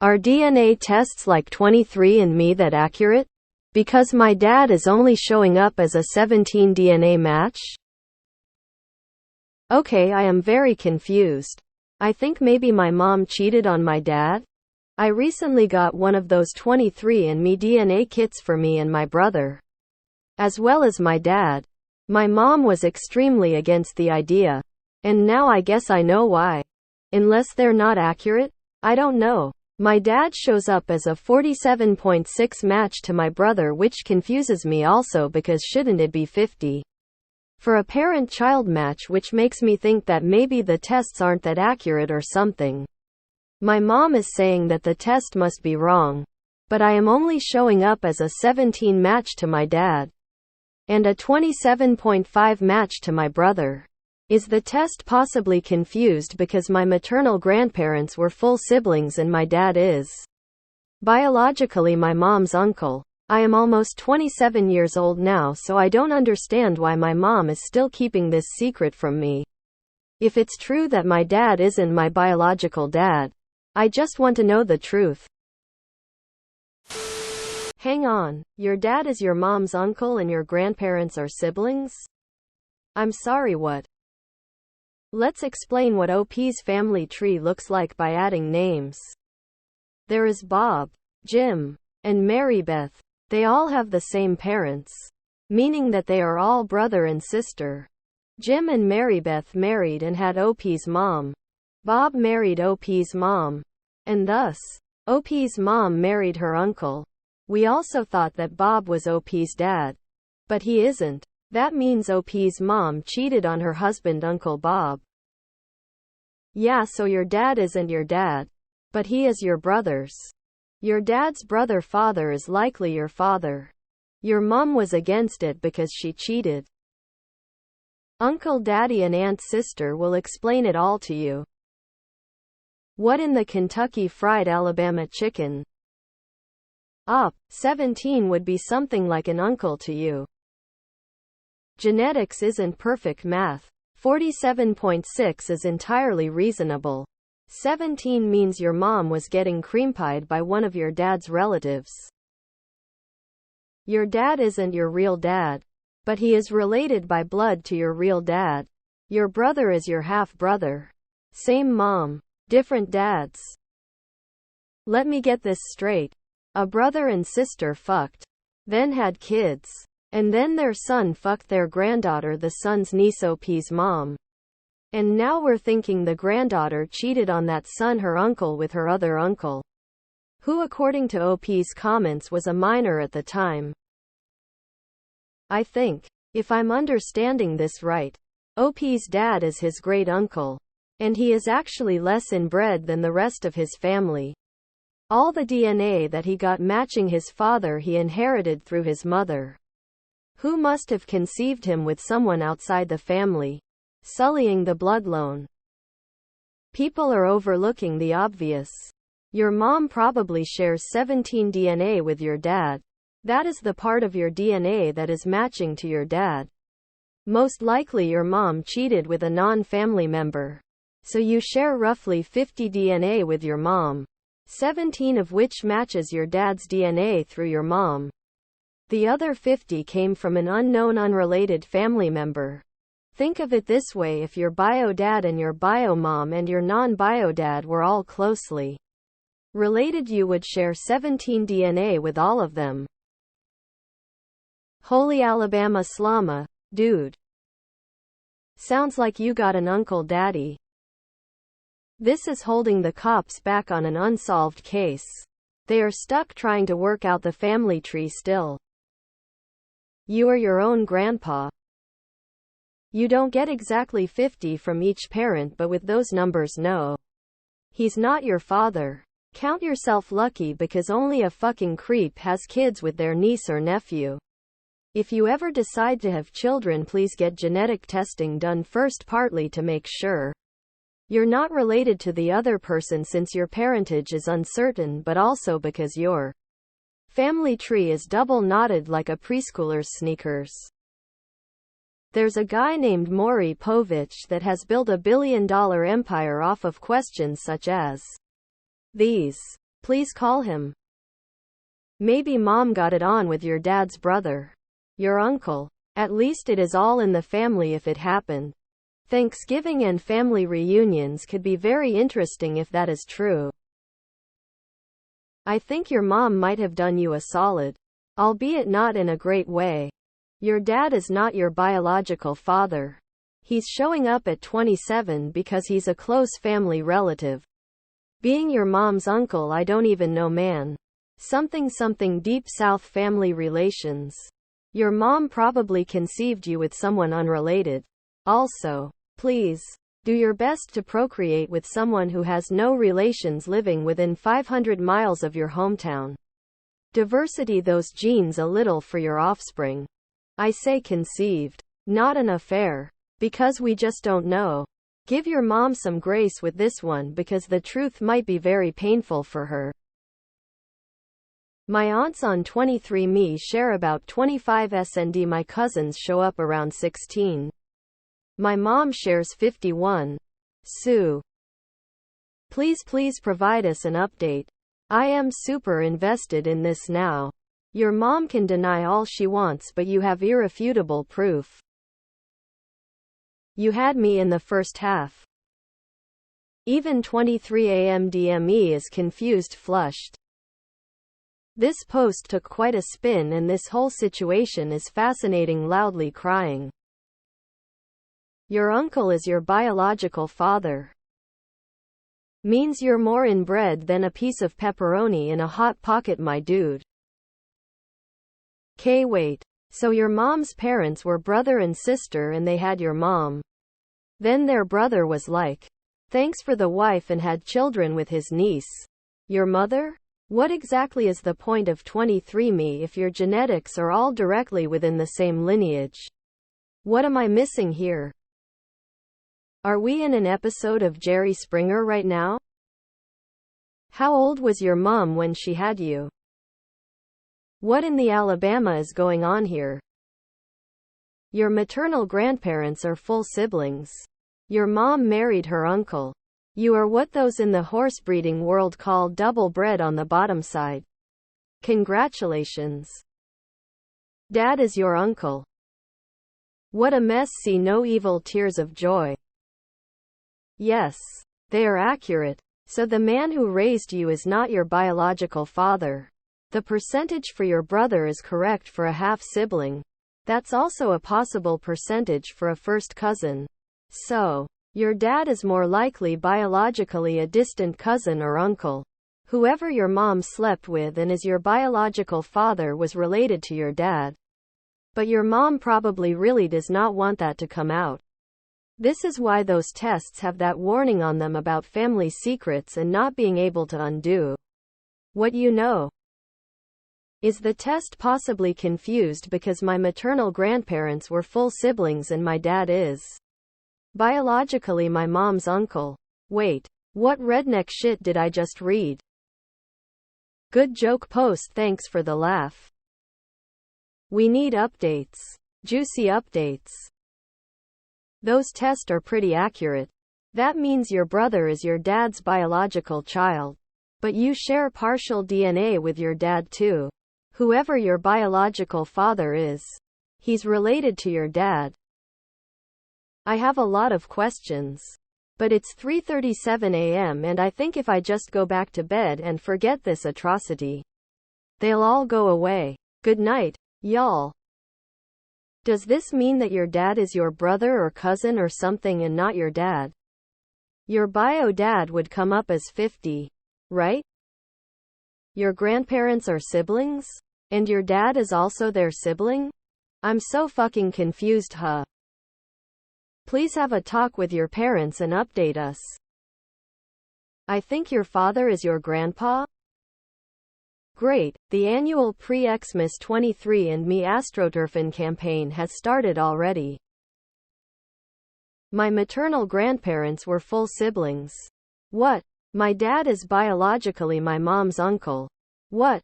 Are DNA tests like 23andMe that accurate? Because my dad is only showing up as a 17 DNA match? Okay, I am very confused. I think maybe my mom cheated on my dad? I recently got one of those 23andMe DNA kits for me and my brother, as well as my dad. My mom was extremely against the idea. And now I guess I know why. Unless they're not accurate? I don't know. My dad shows up as a 47.6 match to my brother, which confuses me also because shouldn't it be 50 for a parent-child match, which makes me think that maybe the tests aren't that accurate or something. My mom is saying that the test must be wrong. But I am only showing up as a 17 match to my dad and a 27.5 match to my brother. Is the test possibly confused because my maternal grandparents were full siblings and my dad is biologically my mom's uncle? I am almost 27 years old now, so I don't understand why my mom is still keeping this secret from me. If it's true that my dad isn't my biological dad, I just want to know the truth. Hang on, your dad is your mom's uncle and your grandparents are siblings? I'm sorry, what? Let's explain what OP's family tree looks like by adding names. There is Bob, Jim, and Mary Beth. They all have the same parents, meaning that they are all brother and sister. Jim and Mary Beth married and had OP's mom. Bob married OP's mom, and thus, OP's mom married her uncle. We also thought that Bob was OP's dad, but he isn't. That means OP's mom cheated on her husband, Uncle Bob. Yeah, so your dad isn't your dad, but he is your brother's. Your dad's brother father is likely your father. Your mom was against it because she cheated. Uncle, daddy, and aunt, sister will explain it all to you. What in the Kentucky Fried Alabama chicken? 17 would be something like an uncle to you. Genetics isn't perfect math. 47.6 is entirely reasonable. 17 means your mom was getting cream-pied by one of your dad's relatives. Your dad isn't your real dad, but he is related by blood to your real dad. Your brother is your half-brother. Same mom, different dads. Let me get this straight. A brother and sister fucked, then had kids, and then their son fucked their granddaughter, the son's niece, OP's mom. And now we're thinking the granddaughter cheated on that son, her uncle, with her other uncle, who according to OP's comments was a minor at the time. I think, if I'm understanding this right, OP's dad is his great uncle, and he is actually less inbred than the rest of his family. All the DNA that he got matching his father he inherited through his mother, who must have conceived him with someone outside the family, sullying the bloodline. People are overlooking the obvious. Your mom probably shares 17 DNA with your dad. That is the part of your DNA that is matching to your dad. Most likely your mom cheated with a non-family member, so you share roughly 50 DNA with your mom, 17 of which matches your dad's DNA through your mom. The other 50 came from an unknown unrelated family member. Think of it this way: if your bio dad and your bio mom and your non-bio dad were all closely related, you would share 17 DNA with all of them. Holy Alabama Slama, dude. Sounds like you got an uncle daddy. This is holding the cops back on an unsolved case. They are stuck trying to work out the family tree still. You are your own grandpa. You don't get exactly 50 from each parent, but with those numbers, no. He's not your father. Count yourself lucky because only a fucking creep has kids with their niece or nephew. If you ever decide to have children, please get genetic testing done first, partly to make sure you're not related to the other person since your parentage is uncertain, but also because your family tree is double knotted like a preschooler's sneakers. There's a guy named Maury Povich that has built a billion-dollar empire off of questions such as these. Please call him. Maybe mom got it on with your dad's brother. Your uncle. At least it is all in the family if it happened. Thanksgiving and family reunions could be very interesting if that is true. I think your mom might have done you a solid, albeit not in a great way. Your dad is not your biological father. He's showing up at 27 because he's a close family relative. Being your mom's uncle, I don't even know, man. Something deep south family relations. Your mom probably conceived you with someone unrelated. Also, please, do your best to procreate with someone who has no relations living within 500 miles of your hometown. Diversity those genes a little for your offspring. I say conceived, not an affair, because we just don't know. Give your mom some grace with this one because the truth might be very painful for her. My aunts on 23andMe share about 25%. My cousins show up around 16. My mom shares 51. Sue. Please provide us an update. I am super invested in this now. Your mom can deny all she wants, but you have irrefutable proof. You had me in the first half. Even 23andMe is confused, flushed. This post took quite a spin and this whole situation is fascinating, loudly crying. Your uncle is your biological father. Means you're more inbred than a piece of pepperoni in a hot pocket, my dude. Wait. So your mom's parents were brother and sister and they had your mom. Then their brother was like, thanks for the wife and had children with his niece. Your mother? What exactly is the point of 23andMe if your genetics are all directly within the same lineage? What am I missing here? Are we in an episode of Jerry Springer right now? How old was your mom when she had you? What in the Alabama is going on here? Your maternal grandparents are full siblings. Your mom married her uncle. You are what those in the horse breeding world call double bred on the bottom side. Congratulations. Dad is your uncle. What a mess. See no evil, tears of joy. Yes, they are accurate. So the man who raised you is not your biological father. The percentage for your brother is correct for a half sibling. That's also a possible percentage for a first cousin. So, your dad is more likely biologically a distant cousin or uncle. Whoever your mom slept with and is your biological father was related to your dad. But your mom probably really does not want that to come out. This is why those tests have that warning on them about family secrets and not being able to undo what you know. Is the test possibly confused because my maternal grandparents were full siblings and my dad is biologically my mom's uncle? Wait, what redneck shit did I just read? Good joke post, thanks for the laugh. We need updates. Juicy updates. Those tests are pretty accurate. That means your brother is your dad's biological child. But you share partial DNA with your dad too. Whoever your biological father is, he's related to your dad. I have a lot of questions. But it's 3:37 a.m. and I think if I just go back to bed and forget this atrocity, they'll all go away. Good night, y'all. Does this mean that your dad is your brother or cousin or something and not your dad? Your bio dad would come up as 50, right? Your grandparents are siblings? And your dad is also their sibling? I'm so fucking confused, huh? Please have a talk with your parents and update us. I think your father is your grandpa? Great, the annual pre-Xmas 23andMe astroturfing campaign has started already. My maternal grandparents were full siblings. What? My dad is biologically my mom's uncle. What?